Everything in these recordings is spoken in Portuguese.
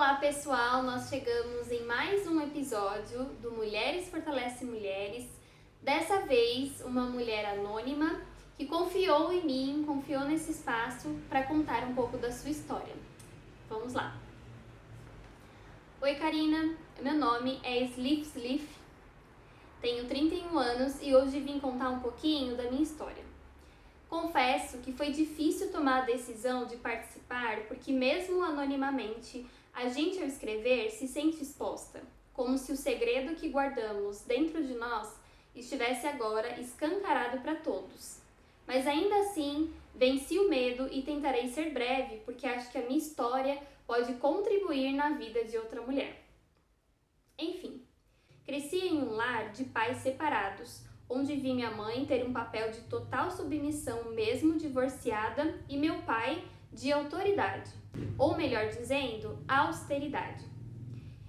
Olá pessoal, nós chegamos em mais um episódio do Mulheres Fortalecem Mulheres. Dessa vez, uma mulher anônima que confiou em mim, confiou nesse espaço para contar um pouco da sua história. Vamos lá! Oi Karina, meu nome é Slif, tenho 31 anos e hoje vim contar um pouquinho da minha história. Confesso que foi difícil tomar a decisão de participar porque mesmo anonimamente, a gente ao escrever se sente exposta, como se o segredo que guardamos dentro de nós estivesse agora escancarado para todos. Mas ainda assim, venci o medo e tentarei ser breve porque acho que a minha história pode contribuir na vida de outra mulher. Enfim, cresci em um lar de pais separados, onde vi minha mãe ter um papel de total submissão mesmo divorciada e meu pai de autoridade, ou melhor dizendo, austeridade.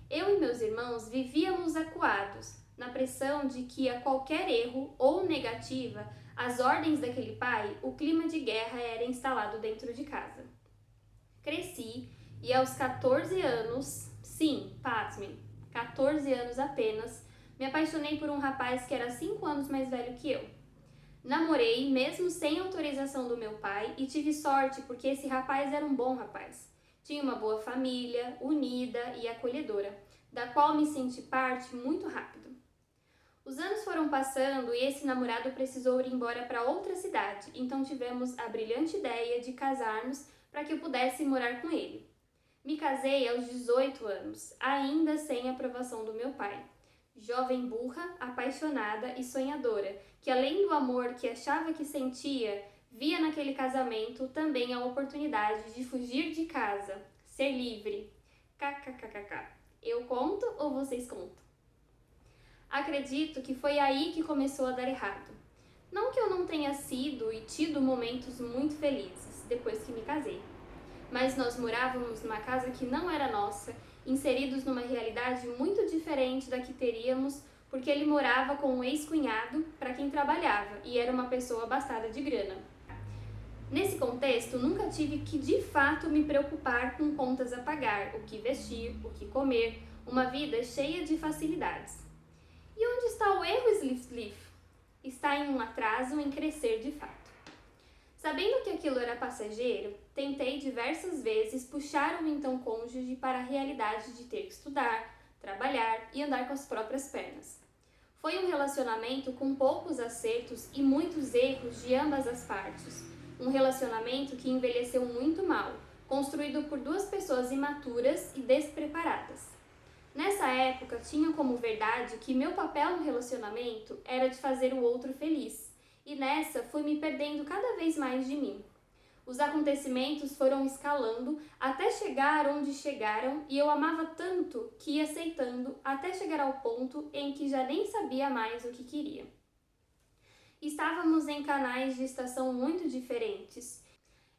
Eu e meus irmãos vivíamos acuados, na pressão de que a qualquer erro ou negativa, às ordens daquele pai, o clima de guerra era instalado dentro de casa. Cresci e aos 14 anos, sim, pasmem, 14 anos apenas, me apaixonei por um rapaz que era 5 anos mais velho que eu. Namorei mesmo sem autorização do meu pai e tive sorte porque esse rapaz era um bom rapaz. Tinha uma boa família, unida e acolhedora, da qual me senti parte muito rápido. Os anos foram passando e esse namorado precisou ir embora para outra cidade, então tivemos a brilhante ideia de casarmos para que eu pudesse morar com ele. Me casei aos 18 anos, ainda sem aprovação do meu pai. Jovem burra, apaixonada e sonhadora, que além do amor que achava que sentia, via naquele casamento também a oportunidade de fugir de casa, ser livre. KKKKK. Eu conto ou vocês contam? Acredito que foi aí que começou a dar errado. Não que eu não tenha sido e tido momentos muito felizes depois que me casei, mas nós morávamos numa casa que não era nossa, inseridos numa realidade muito diferente da que teríamos, porque ele morava com um ex-cunhado para quem trabalhava e era uma pessoa abastada de grana. Nesse contexto, nunca tive que de fato me preocupar com contas a pagar, o que vestir, o que comer, uma vida cheia de facilidades. E onde está o erro, Slif? Está em um atraso em crescer de fato. Sabendo que aquilo era passageiro, tentei diversas vezes puxar o então cônjuge para a realidade de ter que estudar, trabalhar e andar com as próprias pernas. Foi um relacionamento com poucos acertos e muitos erros de ambas as partes. Um relacionamento que envelheceu muito mal, construído por duas pessoas imaturas e despreparadas. Nessa época, tinha como verdade que meu papel no relacionamento era de fazer o outro feliz. E nessa fui me perdendo cada vez mais de mim. Os acontecimentos foram escalando até chegar onde chegaram e eu amava tanto que ia aceitando até chegar ao ponto em que já nem sabia mais o que queria. Estávamos em canais de estação muito diferentes.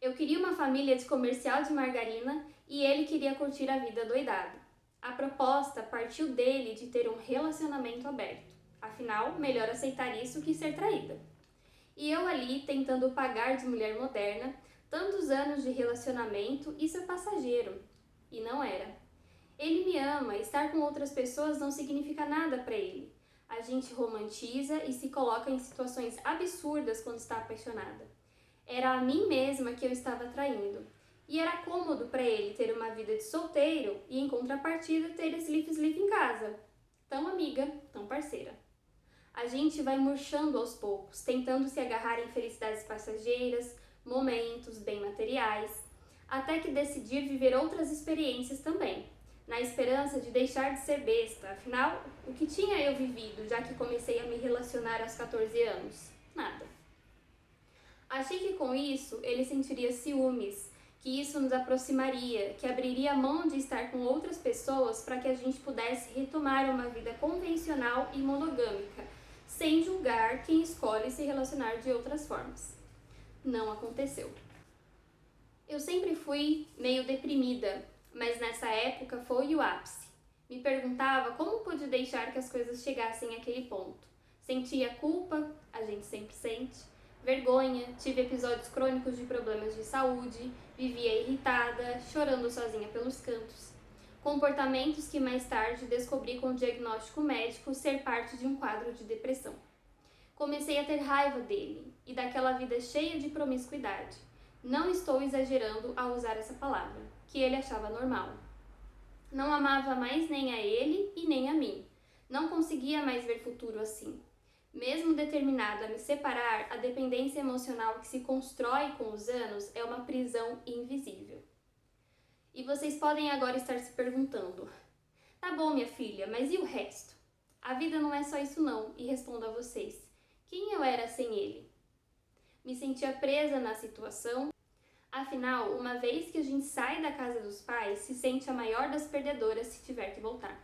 Eu queria uma família de comercial de margarina e ele queria curtir a vida doidado. A proposta partiu dele de ter um relacionamento aberto. Afinal, melhor aceitar isso que ser traída. E eu ali tentando pagar de mulher moderna, tantos anos de relacionamento, isso é passageiro. E não era. Ele me ama, estar com outras pessoas não significa nada para ele. A gente romantiza e se coloca em situações absurdas quando está apaixonada. Era a mim mesma que eu estava traindo. E era cômodo para ele ter uma vida de solteiro e, em contrapartida, ter Slif em casa. Tão amiga, tão parceira. A gente vai murchando aos poucos, tentando se agarrar em felicidades passageiras, momentos, bem materiais, até que decidir viver outras experiências também, na esperança de deixar de ser besta. Afinal, o que tinha eu vivido, já que comecei a me relacionar aos 14 anos? Nada. Achei que com isso ele sentiria ciúmes, que isso nos aproximaria, que abriria mão de estar com outras pessoas para que a gente pudesse retomar uma vida convencional e monogâmica, sem julgar quem escolhe se relacionar de outras formas. Não aconteceu. Eu sempre fui meio deprimida, mas nessa época foi o ápice. Me perguntava como pude deixar que as coisas chegassem àquele ponto. Sentia culpa, a gente sempre sente, vergonha, tive episódios crônicos de problemas de saúde, vivia irritada, chorando sozinha pelos cantos. comportamentos que mais tarde descobri com o diagnóstico médico ser parte de um quadro de depressão. Comecei a ter raiva dele e daquela vida cheia de promiscuidade. Não estou exagerando ao usar essa palavra, que ele achava normal. Não amava mais nem a ele e nem a mim. Não conseguia mais ver futuro assim. Mesmo determinado a me separar, a dependência emocional que se constrói com os anos é uma prisão invisível. E vocês podem agora estar se perguntando: tá bom, minha filha, mas e o resto? A vida não é só isso não, e respondo a vocês: quem eu era sem ele? Me sentia presa na situação. Afinal, uma vez que a gente sai da casa dos pais, se sente a maior das perdedoras se tiver que voltar.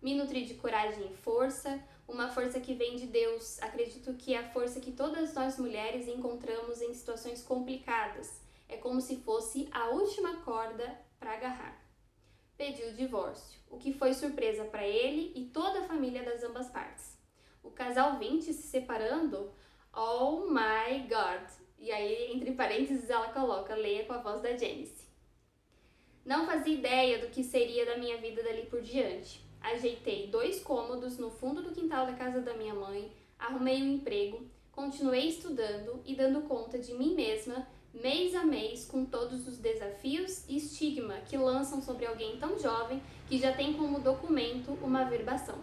Me nutri de coragem e força, uma força que vem de Deus. Acredito que é a força que todas nós mulheres encontramos em situações complicadas. É como se fosse a última corda para agarrar. Pedi o divórcio, o que foi surpresa para ele e toda a família das ambas partes. O casal 20 se separando? Oh my God! E aí, entre parênteses, ela coloca: leia com a voz da Janice. Não fazia ideia do que seria da minha vida dali por diante. Ajeitei 2 cômodos no fundo do quintal da casa da minha mãe, arrumei um emprego, continuei estudando e dando conta de mim mesma, mês a mês, com todos os desafios e estigma que lançam sobre alguém tão jovem que já tem como documento uma verbação.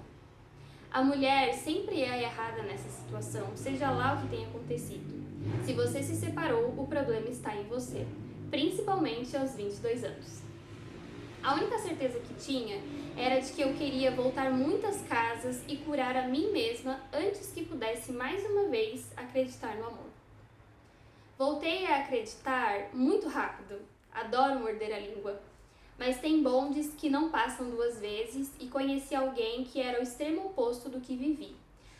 A mulher sempre é errada nessa situação, seja lá o que tenha acontecido. Se você se separou, o problema está em você, principalmente aos 22 anos. A única certeza que tinha era de que eu queria voltar muitas casas e curar a mim mesma antes que pudesse mais uma vez acreditar no amor. Voltei a acreditar muito rápido. Adoro morder a língua. Mas tem bondes que não passam 2 vezes e conheci alguém que era o extremo oposto do que vivi.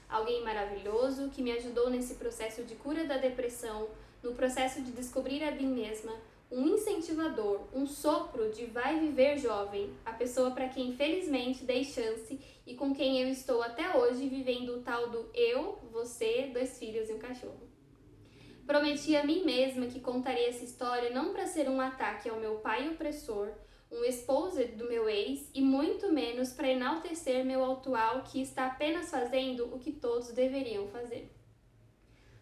Alguém maravilhoso que me ajudou nesse processo de cura da depressão, no processo de descobrir a mim mesma, um incentivador, um sopro de vai viver jovem, a pessoa para quem felizmente dei chance e com quem eu estou até hoje vivendo o tal do eu, você, 2 filhos e um cachorro. Prometi a mim mesma que contaria essa história não para ser um ataque ao meu pai opressor, um exposer do meu ex e muito menos para enaltecer meu atual que está apenas fazendo o que todos deveriam fazer.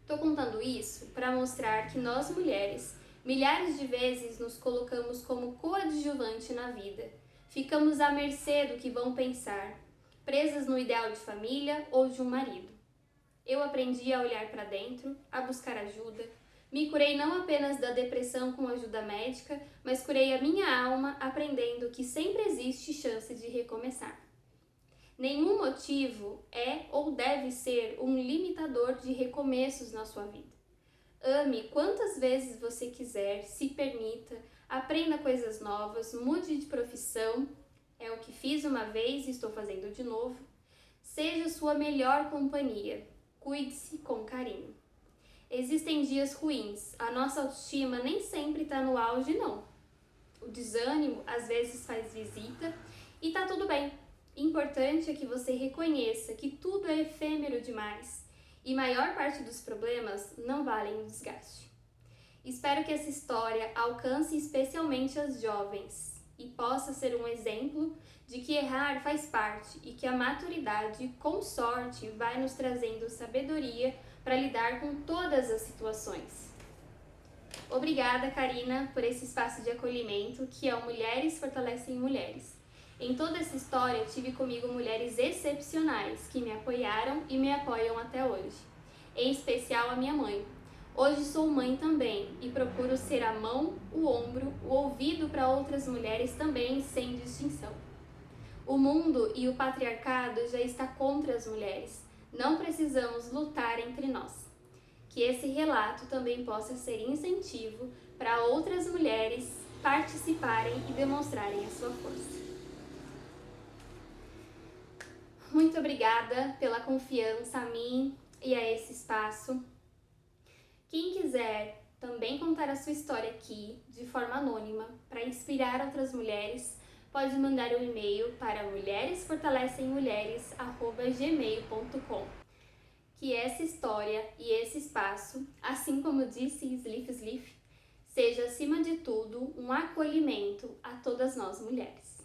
Tô contando isso para mostrar que nós mulheres, milhares de vezes nos colocamos como coadjuvante na vida. Ficamos à mercê do que vão pensar, presas no ideal de família ou de um marido. Eu aprendi a olhar para dentro, a buscar ajuda. Me curei não apenas da depressão com ajuda médica, mas curei a minha alma aprendendo que sempre existe chance de recomeçar. Nenhum motivo é ou deve ser um limitador de recomeços na sua vida. Ame quantas vezes você quiser, se permita, aprenda coisas novas, mude de profissão, é o que fiz uma vez e estou fazendo de novo. Seja sua melhor companhia, cuide-se com carinho. Existem dias ruins, a nossa autoestima nem sempre está no auge não. O desânimo às vezes faz visita e tá tudo bem. Importante é que você reconheça que tudo é efêmero demais e maior parte dos problemas não valem o desgaste. Espero que essa história alcance especialmente as jovens e possa ser um exemplo de que errar faz parte e que a maturidade, com sorte, vai nos trazendo sabedoria para lidar com todas as situações. Obrigada, Karina, por esse espaço de acolhimento que é o Mulheres Fortalecem Mulheres. Em toda essa história, tive comigo mulheres excepcionais que me apoiaram e me apoiam até hoje. Em especial a minha mãe. Hoje sou mãe também e procuro ser a mão, o ombro, o ouvido para outras mulheres também, sem distinção. O mundo e o patriarcado já está contra as mulheres. Não precisamos lutar entre nós. Que esse relato também possa ser incentivo para outras mulheres participarem e demonstrarem a sua força. Muito obrigada pela confiança a mim e a esse espaço. Quem quiser também contar a sua história aqui, de forma anônima, para inspirar outras mulheres, pode mandar um e-mail para mulheresfortaleccemmulheres@gmail.com. Que essa história e esse espaço, assim como disse Sleep, seja acima de tudo um acolhimento a todas nós mulheres.